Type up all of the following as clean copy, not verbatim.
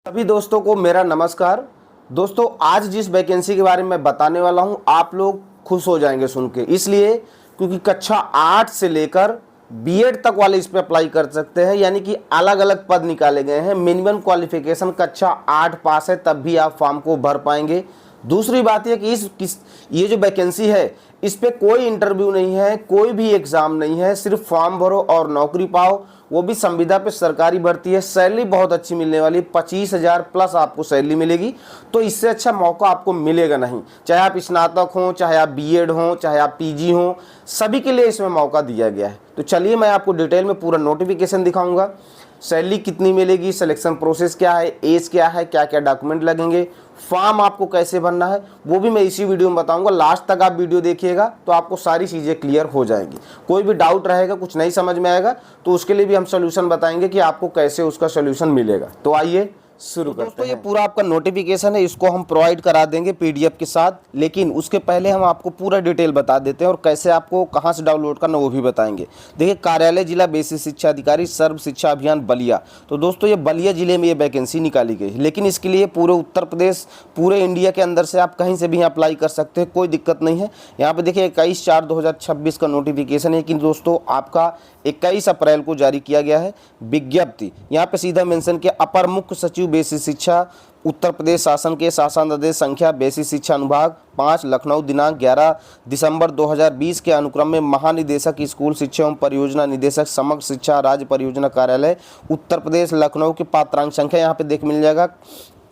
सभी दोस्तों को मेरा नमस्कार। दोस्तों, आज जिस वैकेंसी के बारे में बताने वाला हूं आप लोग खुश हो जाएंगे सुन के, इसलिए क्योंकि कक्षा 8 से लेकर बीएड तक वाले इस पे अप्लाई कर सकते हैं। यानी कि अलग अलग पद निकाले गए हैं। मिनिमम क्वालिफिकेशन कक्षा 8 पास है तब भी आप फॉर्म को भर पाएंगे। दूसरी बात यह कि ये जो वैकेंसी है इस पे कोई इंटरव्यू नहीं है, कोई भी एग्जाम नहीं है, सिर्फ फॉर्म भरो और नौकरी पाओ, वो भी संविदा पे सरकारी भर्ती है। सैलरी बहुत अच्छी मिलने वाली, 25,000 प्लस आपको सैलरी मिलेगी। तो इससे अच्छा मौका आपको मिलेगा नहीं। चाहे आप स्नातक हों, चाहे आप बीएड हों, चाहे आप पीजी हों, सभी के लिए इसमें मौका दिया गया है। तो चलिए मैं आपको डिटेल में पूरा नोटिफिकेशन दिखाऊंगा। सैलरी कितनी मिलेगी, सिलेक्शन प्रोसेस क्या है, एज क्या है, क्या क्या डॉक्यूमेंट लगेंगे, फॉर्म आपको कैसे भरना है, वो भी मैं इसी वीडियो में बताऊंगा। लास्ट तक आप वीडियो देखिएगा तो आपको सारी चीज़ें क्लियर हो जाएंगी। कोई भी डाउट रहेगा, कुछ नहीं समझ में आएगा तो उसके लिए भी हम सोल्यूशन बताएंगे कि आपको कैसे उसका सोल्यूशन मिलेगा। तो आइए शुरू करते हैं। दोस्तों, ये पूरा आपका नोटिफिकेशन है, इसको हम प्रोवाइड करा देंगे पीडीएफ के साथ, लेकिन उसके पहले हम आपको पूरा डिटेल बता देते हैं और कैसे आपको कहां से डाउनलोड करना वो भी बताएंगे। देखिए, कार्यालय जिला बेसिक शिक्षा अधिकारी सर्व शिक्षा अभियान बलिया। तो दोस्तों, ये बलिया जिले में ये वैकेंसी निकाली गई, लेकिन इसके लिए पूरे उत्तर प्रदेश, पूरे इंडिया के अंदर से आप कहीं से भी अप्लाई कर सकते हैं, कोई दिक्कत नहीं है। यहाँ पे देखिए 21/4/2026 का नोटिफिकेशन है कि दोस्तों आपका 21 अप्रैल को जारी किया गया है विज्ञप्ति। यहाँ पे सीधा मेंशन किया, अपर मुख्य सचिव बेसिक शिक्षा उत्तर प्रदेश शासन के शासनादेश संख्या बेसिक शिक्षा अनुभाग 5 लखनऊ दिनांक 11 दिसंबर 2020 के अनुक्रम में महानिदेशक स्कूल शिक्षा एवं परियोजना निदेशक समग्र शिक्षा राज्य परियोजना कार्यालय उत्तर प्रदेश लखनऊ के पात्रांक संख्या यहाँ पे देख मिल जाएगा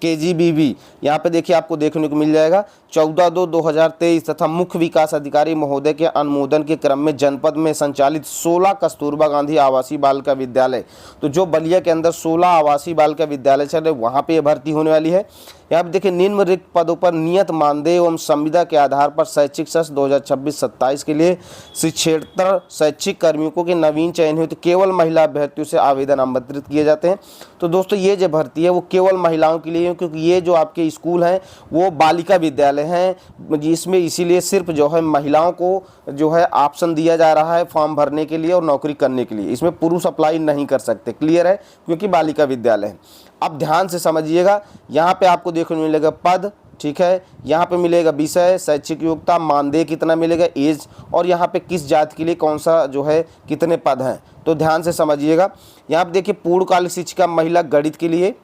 KGBB। यहाँ पे देखिए आपको देखने को मिल जाएगा 14/2/2023 तथा मुख्य विकास अधिकारी महोदय के अनुमोदन के क्रम में जनपद में संचालित 16 कस्तूरबा गांधी आवासीय बालिका विद्यालय। तो जो बलिया के अंदर 16 आवासीय बालिका विद्यालय चल रहे वहाँ पे भर्ती होने वाली है। यहाँ पे देखिए निम्न रिक्त पदों पर नियत मानदेय एवं संविदा के आधार पर शैक्षिक सत्र 2026-27 के लिए शिक्षेतर शैक्षिक कर्मियों के नवीन चयन हेतु केवल महिला अभ्यर्थियों से आवेदन आमंत्रित किए जाते हैं। तो दोस्तों, ये जो भर्ती है वो केवल महिलाओं के लिए है, क्योंकि ये जो आपके स्कूल हैं वो बालिका विद्यालय हैं, जिसमें इसीलिए सिर्फ जो है महिलाओं को जो है ऑप्शन दिया जा रहा है फॉर्म भरने के लिए और नौकरी करने के लिए। इसमें पुरुष अप्लाई नहीं कर सकते, क्लियर है, क्योंकि बालिका विद्यालय है। अब ध्यान से समझिएगा, यहाँ पे आपको देखने को मिलेगा पद, ठीक है, यहाँ पे मिलेगा विषय, शैक्षिक योग्यता, मानदेय कितना मिलेगा, एज, और यहाँ पे किस जाति के लिए कौन सा जो है कितने पद हैं। तो ध्यान से समझिएगा। यहाँ पे देखिए पूर्णकालिक शिक्षिका महिला गणित के लिए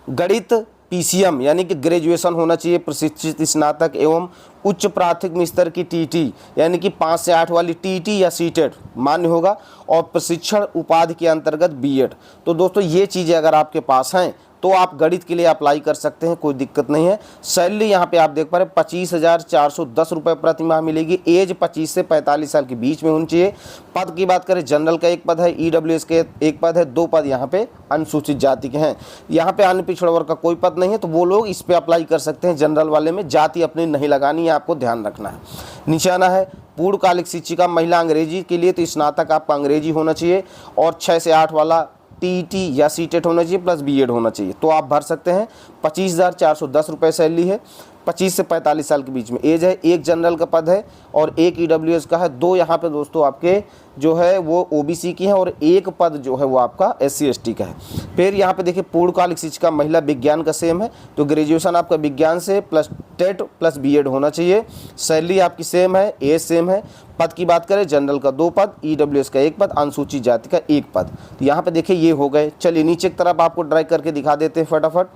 गणित PCM यानी कि ग्रेजुएशन होना चाहिए, प्रशिक्षित स्नातक एवं उच्च प्राथमिक स्तर की TT यानी कि 5 से 8 वाली TT या सीटेट मान्य होगा, और प्रशिक्षण उपाधि के अंतर्गत बीएड। तो दोस्तों, ये चीज़ें अगर आपके पास हैं तो आप गणित के लिए अप्लाई कर सकते हैं, कोई दिक्कत नहीं है। सैलरी यहाँ पे आप देख पा रहे हैं 25,410 रुपये प्रति माह मिलेगी। एज 25 से 45 साल के बीच में होनी चाहिए। पद की बात करें, जनरल का एक पद है, EWS के एक पद है, 2 पद यहाँ पे अनुसूचित जाति के हैं। यहाँ पे अन्य पिछड़ा वर्ग का कोई पद नहीं है, तो वो लोग इस पर अप्लाई कर सकते हैं। जनरल वाले में जाति अपनी नहीं लगानी है, आपको ध्यान रखना है। निशाना है पूर्णकालिक शिक्षिका महिला अंग्रेजी के लिए, तो स्नातक आपका अंग्रेजी होना चाहिए और 6 से 8 वाला TT या सीटेट होना चाहिए प्लस बीएड होना चाहिए। तो आप भर सकते हैं। 25,410 रुपये सैलरी है। 25 से 45 साल के बीच में एज है। एक जनरल का पद है और एक EWS का है। 2 यहाँ पे दोस्तों आपके जो है वो OBC की है और एक पद जो है वो आपका SC/ST का है। फिर यहाँ पे देखिए पूर्णकालिक शिक्षिका महिला विज्ञान का सेम है, तो ग्रेजुएशन आपका विज्ञान से प्लस टेट प्लस बीएड होना चाहिए। सैलरी आपकी सेम है, एज सेम है। पद की बात करें, जनरल का 2 पद, EWS का 1 पद, अनुसूचित जाति का 1 पद। तो यहाँ पे देखिए ये हो गए। चलिए नीचे की तरफ आपको ड्राइव करके दिखा देते हैं फटाफट।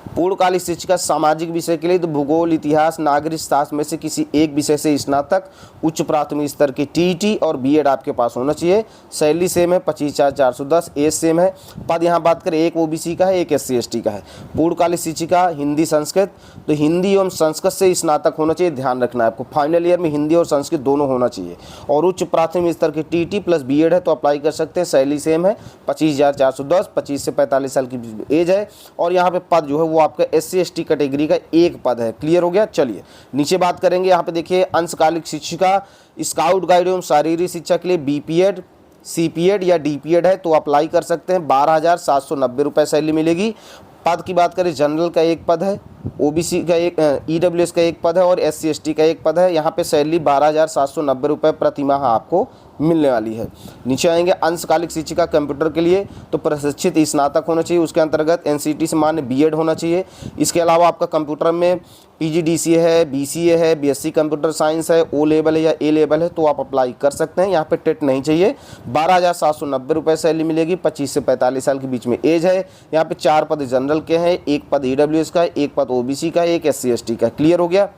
पूर्णकालिक शिक्षिका सामाजिक विषय के लिए, तो भूगोल, इतिहास, नागरिक शास्त्र में से किसी एक विषय से स्नातक, उच्च प्राथमिक स्तर की TT और बीएड आपके पास होना चाहिए। सैलरी सेम है 25,410, एज सेम है। पद यहाँ बात करें, एक OBC का है, एक SC/ST का है। पूर्णकालिक शिक्षिका हिंदी संस्कृत, तो हिंदी एवं संस्कृत से स्नातक होना चाहिए, ध्यान रखना है आपको। फाइनल ईयर में हिंदी और संस्कृत दोनों होना चाहिए। और उच्च प्राथमिक स्तर की TT प्लस बीएड है तो अप्लाई कर सकते हैं। सैलरी सेम है 25,410, 25 से 45 साल की एज है। और यहाँ पे पद जो है वो आपका SC/ST कैटेगरी का 1 पद है। क्लियर हो गया। चलिए नीचे बात करेंगे। यहाँ पे देखिए अंशकालिक शिक्षिका स्काउट गाइड एवं शारीरिक शिक्षा के लिए BPED, CPED या DPED है तो अप्लाई कर सकते हैं। 12,790 रुपये सैलरी मिलेगी। पद की बात करें, जनरल का 1 पद है, ओबीसी का एक ईडब्ल्यूएस का एक पद है और एससी एसटी का एक पद है। यहाँ पे सैलरी 12,790 रुपये प्रति माह आपको मिलने वाली है। नीचे आएंगे अंशकालिक शिक्षिका कंप्यूटर के लिए, तो प्रशिक्षित स्नातक होना चाहिए, उसके अंतर्गत एनसीटी से मान्य बीएड होना चाहिए। इसके अलावा आपका कंप्यूटर में पीजीडीसीए है, बीसीए है, बीएससी कंप्यूटर साइंस है, ओ लेवल है या ए लेवल है, तो आप अप्लाई कर सकते हैं। यहाँ पे टेट नहीं चाहिए। 12,790 रुपये सैलरी मिलेगी। 25 से 45 साल के बीच में एज है। यहाँ पे 4 पद जनरल के हैं, एक पद ईडब्ल्यूएस का, एक पद ओबीसी का, एक एससी एसटी का। क्लियर हो गया।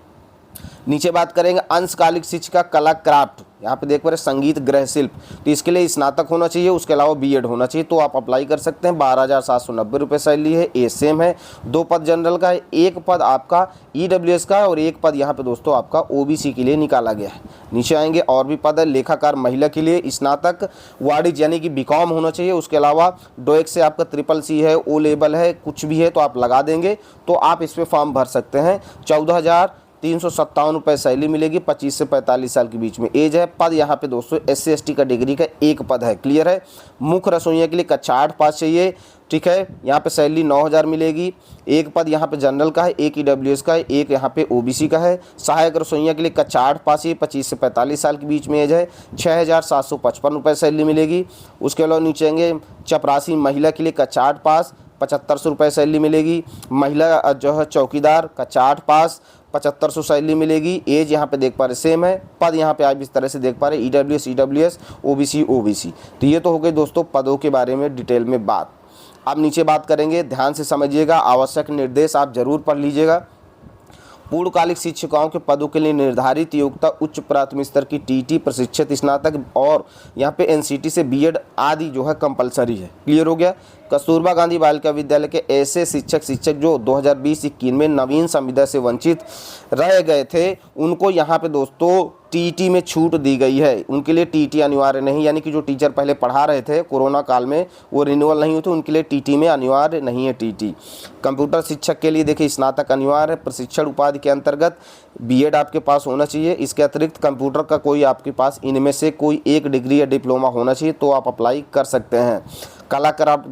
नीचे बात करेंगे अंशकालिक शिक्षिका कला क्राफ्ट, यहाँ पे देख पा रहे संगीत गृह शिल्प, तो इसके लिए स्नातक होना चाहिए, उसके अलावा बीएड होना चाहिए, तो आप अप्लाई कर सकते हैं। 12,790 रुपये सैलरी है। ए सेम है। 2 पद जनरल का है, एक पद आपका ईडब्ल्यूएस का है और एक पद यहाँ पे दोस्तों आपका ओबीसी के लिए निकाला गया है। नीचे आएंगे और भी पद है। लेखाकार महिला के लिए स्नातक वाणिज्य यानी कि बीकॉम होना चाहिए, उसके अलावा डोएक से आपका CCC है, ओ लेवल है, कुछ भी है तो आप लगा देंगे, तो आप इस पर फॉर्म भर सकते हैं। 14,357 रुपये सैलरी मिलेगी। 25 से 45 साल के बीच में एज है। पद यहाँ पे दोस्तों एससी एसटी का डिग्री का एक पद है। क्लियर है। मुख्य रसोइया के लिए कक्षा 8 पास चाहिए। ठीक है। यहाँ पे सैलरी 9,000 मिलेगी। एक पद यहाँ पे जनरल का है, एक ईडब्ल्यूएस का है, एक यहाँ पे ओबीसी का है। सहायक रसोइया के लिए कक्षा 8 पास चाहिए। 25 से 45 साल के बीच में एज है। 6,755 रुपये सैलरी मिलेगी। उसके अलावा नीचे आएंगे चपरासी महिला के लिए कक्षा 8 पास, 7,500 रुपये सैलरी मिलेगी। महिला जो है चौकीदार कक्षा 8 पास, 7,500 सैलरी मिलेगी। एज यहाँ पे देख पा रहे सेम है। पद यहाँ पे आप इस तरह से देख पा रहे ईडब्ल्यूएस, ओबीसी। तो ये तो हो गई दोस्तों पदों के बारे में डिटेल में बात। अब नीचे बात करेंगे, ध्यान से समझिएगा, आवश्यक निर्देश आप जरूर पढ़ लीजिएगा। पूर्णकालिक शिक्षिकाओं के पदों के लिए निर्धारित योग्यता उच्च प्राथमिक स्तर की टीटी, प्रशिक्षित स्नातक और यहाँ पे एनसीटी से बीएड आदि जो है कंपलसरी है। क्लियर हो गया। कस्तूरबा गांधी बालिका विद्यालय के ऐसे शिक्षक जो 2020-21 में नवीन संविदा से वंचित रह गए थे, उनको यहाँ पे दोस्तों टीटी में छूट दी गई है। उनके लिए टीटी अनिवार्य नहीं, यानी कि जो टीचर पहले पढ़ा रहे थे कोरोना काल में वो रिन्यूअल नहीं होते, उनके लिए टीटी में अनिवार्य नहीं है टीटी। कंप्यूटर शिक्षक के लिए देखिए स्नातक अनिवार्य है। प्रशिक्षण उपाधि के अंतर्गत बीएड आपके पास होना चाहिए। इसके अतिरिक्त कंप्यूटर का कोई आपके पास इनमें से कोई एक डिग्री या डिप्लोमा होना चाहिए, तो आप अप्लाई कर सकते हैं। कला क्राफ्ट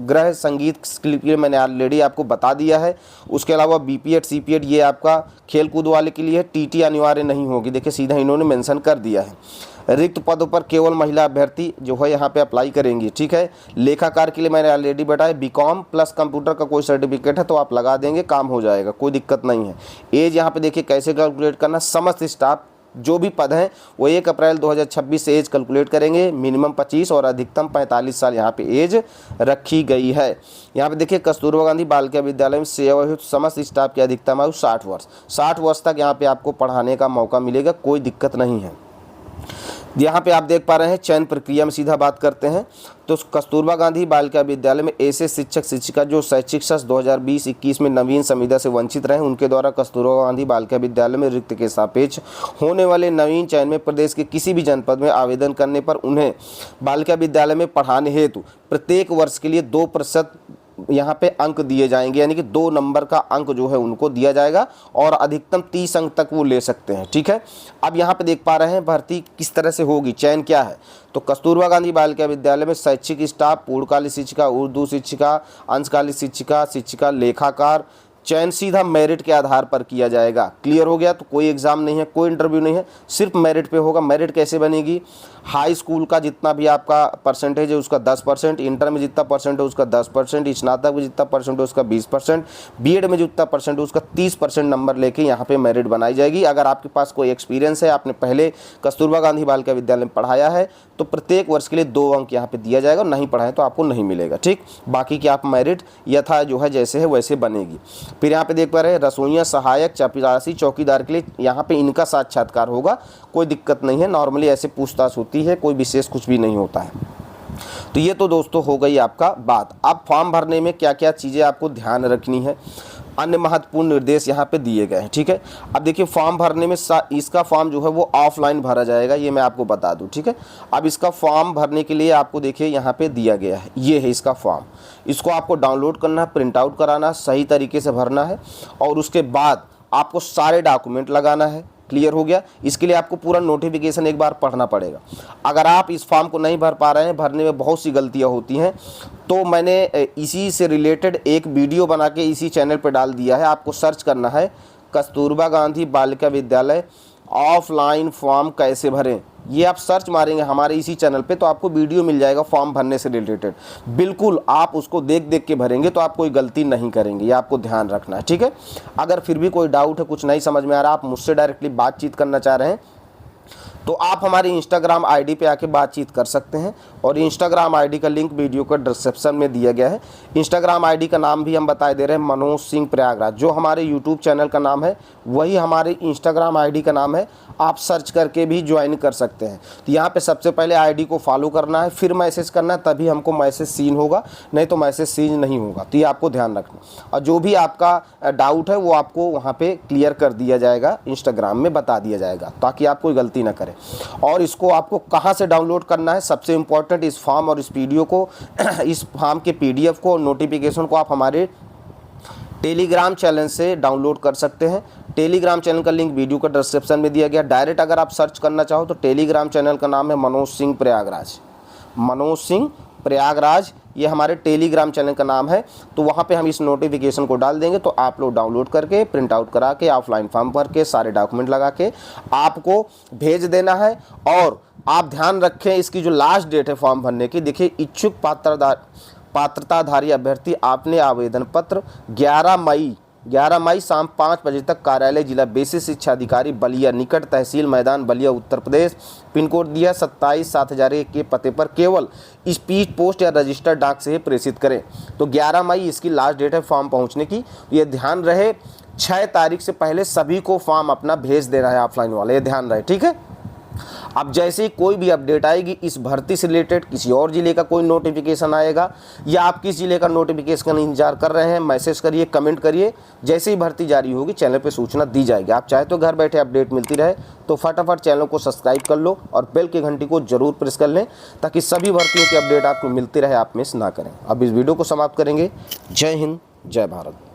गृह संगीत के लिए मैंने ऑलरेडी आपको बता दिया है। उसके अलावा बीपीएड सीपीएड ये आपका खेल कूद वाले के लिए टीटी अनिवार्य नहीं होगी। देखिए सीधा इन्होंने मेंशन कर दिया है। रिक्त पदों पर केवल महिला अभ्यर्थी जो है यहाँ पे अप्लाई करेंगी। ठीक है। लेखाकार के लिए मैंने ऑलरेडी बताया बीकॉम प्लस कंप्यूटर का कोई सर्टिफिकेट है तो आप लगा देंगे, काम हो जाएगा, कोई दिक्कत नहीं है। एज यहाँ पे देखिए कैसे कैलकुलेट करना, समस्त स्टाफ जो भी पद हैं वो 1 अप्रैल 2026 से एज कैलकुलेट करेंगे। मिनिमम 25 और अधिकतम 45 साल यहाँ पे एज रखी गई है। यहाँ पे देखिए कस्तूरबा गांधी बालिका विद्यालय में सेवा हेतु समस्त स्टाफ की अधिकतम आयु 60 वर्ष। 60 वर्ष तक यहाँ पे आपको पढ़ाने का मौका मिलेगा, कोई दिक्कत नहीं है। यहाँ पे आप देख पा रहे हैं चयन प्रक्रिया में सीधा बात करते हैं तो कस्तूरबा गांधी बालिका विद्यालय में ऐसे शिक्षक शिक्षिका जो शैक्षिक सत्र 2020-21 में नवीन संविदा से वंचित रहे, उनके द्वारा कस्तूरबा गांधी बालिका विद्यालय में रिक्त के सापेक्ष होने वाले नवीन चयन में प्रदेश के किसी भी जनपद में आवेदन करने पर उन्हें बालिका विद्यालय में पढ़ाने हेतु प्रत्येक वर्ष के लिए 2% यहाँ पे अंक दिए जाएंगे, यानी कि 2 नंबर का अंक जो है उनको दिया जाएगा और अधिकतम 30 अंक तक वो ले सकते हैं। ठीक है। अब यहाँ पे देख पा रहे हैं भर्ती किस तरह से होगी, चयन क्या है। तो कस्तूरबा गांधी बालिका विद्यालय में शैक्षिक स्टाफ, पूर्णकालिक शिक्षिका, उर्दू शिक्षिका, अंशकालिक शिक्षिका, लेखाकार, चयन सीधा मेरिट के आधार पर किया जाएगा। क्लियर हो गया। तो कोई एग्जाम नहीं है, कोई इंटरव्यू नहीं है, सिर्फ मेरिट पे होगा। मेरिट कैसे बनेगी, हाई स्कूल का जितना भी आपका परसेंटेज है उसका 10%, इंटर में जितना परसेंट है उसका 10%, स्नातक में जितना परसेंट है उसका 20%, बीएड में जितना परसेंट है उसका 30% नंबर लेके यहाँ पे मेरिट बनाई जाएगी। अगर आपके पास कोई एक्सपीरियंस है, आपने पहले कस्तूरबा गांधी बालिका विद्यालय में पढ़ाया है, तो प्रत्येक वर्ष के लिए 2 अंक यहाँ पे दिया जाएगा। नहीं पढ़ाएं तो आपको नहीं मिलेगा। ठीक। बाकी की आप मेरिट यथा जो है जैसे है वैसे बनेगी। फिर यहाँ पे देख पा रहे हैं रसोइया, सहायक, चपरासी, चौकीदार के लिए यहाँ पे इनका साक्षात्कार होगा, कोई दिक्कत नहीं है। नॉर्मली ऐसे पूछताछ होती है, कोई विशेष कुछ भी नहीं होता है। तो ये तो दोस्तों हो गई आपका बात। अब फॉर्म भरने में क्या क्या चीज़ें आपको ध्यान रखनी है, अन्य महत्वपूर्ण निर्देश यहाँ पे दिए गए हैं। ठीक है। अब देखिए फॉर्म भरने में इसका फॉर्म जो है वो ऑफलाइन भरा जाएगा, ये मैं आपको बता दूं। ठीक है। अब इसका फॉर्म भरने के लिए आपको देखिए यहाँ पे दिया गया है, ये है इसका फॉर्म। इसको आपको डाउनलोड करना है, प्रिंट आउट कराना, सही तरीके से भरना है और उसके बाद आपको सारे डॉक्यूमेंट लगाना है। क्लियर हो गया। इसके लिए आपको पूरा नोटिफिकेशन एक बार पढ़ना पड़ेगा। अगर आप इस फॉर्म को नहीं भर पा रहे हैं, भरने में बहुत सी गलतियां होती हैं, तो मैंने इसी से रिलेटेड एक वीडियो बना के इसी चैनल पर डाल दिया है। आपको सर्च करना है कस्तूरबा गांधी बालिका विद्यालय ऑफलाइन फॉर्म कैसे भरें, ये आप सर्च मारेंगे हमारे इसी चैनल पे तो आपको वीडियो मिल जाएगा फॉर्म भरने से रिलेटेड। बिल्कुल आप उसको देख देख के भरेंगे तो आप कोई गलती नहीं करेंगे, ये आपको ध्यान रखना है, ठीक है। अगर फिर भी कोई डाउट है, कुछ नहीं समझ में आ रहा, आप मुझसे डायरेक्टली बातचीत करना चाह रहे हैं, तो आप हमारी इंस्टाग्राम आईडी पे आके बातचीत कर सकते हैं। और इंस्टाग्राम आईडी का लिंक वीडियो का डिस्क्रिप्शन में दिया गया है। इंस्टाग्राम आईडी का नाम भी हम बता दे रहे हैं, मनोज सिंह प्रयागराज। जो हमारे यूट्यूब चैनल का नाम है वही हमारे इंस्टाग्राम आईडी का नाम है। आप सर्च करके भी ज्वाइन कर सकते हैं। तो यहाँ पे सबसे पहले आईडी को फॉलो करना है, फिर मैसेज करना है, तभी हमको मैसेज सीन होगा, नहीं तो मैसेज सीन नहीं होगा। तो ये आपको ध्यान रखना। और जो भी आपका डाउट है वो आपको वहाँ पे क्लियर कर दिया जाएगा, इंस्टाग्राम में बता दिया जाएगा, ताकि आप कोई गलती ना करें। और इसको आपको कहाँ से डाउनलोड करना है, सबसे इम्पॉर्टेंट इस फॉर्म और इस वीडियो को इस फॉर्म के PDF को और नोटिफिकेशन को आप हमारे टेलीग्राम चैनल से डाउनलोड कर सकते हैं। टेलीग्राम चैनल का लिंक वीडियो का डिस्क्रिप्शन में दिया गया। डायरेक्ट अगर आप सर्च करना चाहो तो टेलीग्राम चैनल का नाम है मनोज सिंह प्रयागराज। मनोज सिंह प्रयागराज ये हमारे टेलीग्राम चैनल का नाम है। तो वहाँ पे हम इस नोटिफिकेशन को डाल देंगे, तो आप लोग डाउनलोड करके प्रिंट आउट करा के ऑफलाइन फॉर्म भर के सारे डॉक्यूमेंट लगा के आपको भेज देना है। और आप ध्यान रखें, इसकी जो लास्ट डेट है फॉर्म भरने की, देखिए इच्छुक पात्रताधारी अभ्यर्थी आपने आवेदन पत्र 11 मई शाम 5 बजे तक कार्यालय जिला बेसिक शिक्षा अधिकारी बलिया निकट तहसील मैदान बलिया उत्तर प्रदेश पिन कोड दिया 27/7001 के पते पर केवल स्पीड पोस्ट या रजिस्टर्ड डाक से ही प्रेषित करें। तो 11 मई इसकी लास्ट डेट है फॉर्म पहुंचने की। ये ध्यान रहे 6 तारीख से पहले सभी को फॉर्म अपना भेज देना है ऑफलाइन वाले, ये ध्यान रहे, ठीक है। अब जैसे ही कोई भी अपडेट आएगी इस भर्ती से रिलेटेड, किसी और जिले का कोई नोटिफिकेशन आएगा या आप किस जिले का नोटिफिकेशन का इंतजार कर रहे हैं, मैसेज करिए, कमेंट करिए। जैसे ही भर्ती जारी होगी चैनल पे सूचना दी जाएगी। आप चाहे तो घर बैठे अपडेट मिलती रहे तो फटाफट चैनल को सब्सक्राइब कर लो और बेल की घंटी को जरूर प्रेस कर लें, ताकि सभी भर्तियों की अपडेट आपको मिलती रहे, आप मिस ना करें। अब इस वीडियो को समाप्त करेंगे। जय हिंद, जय भारत।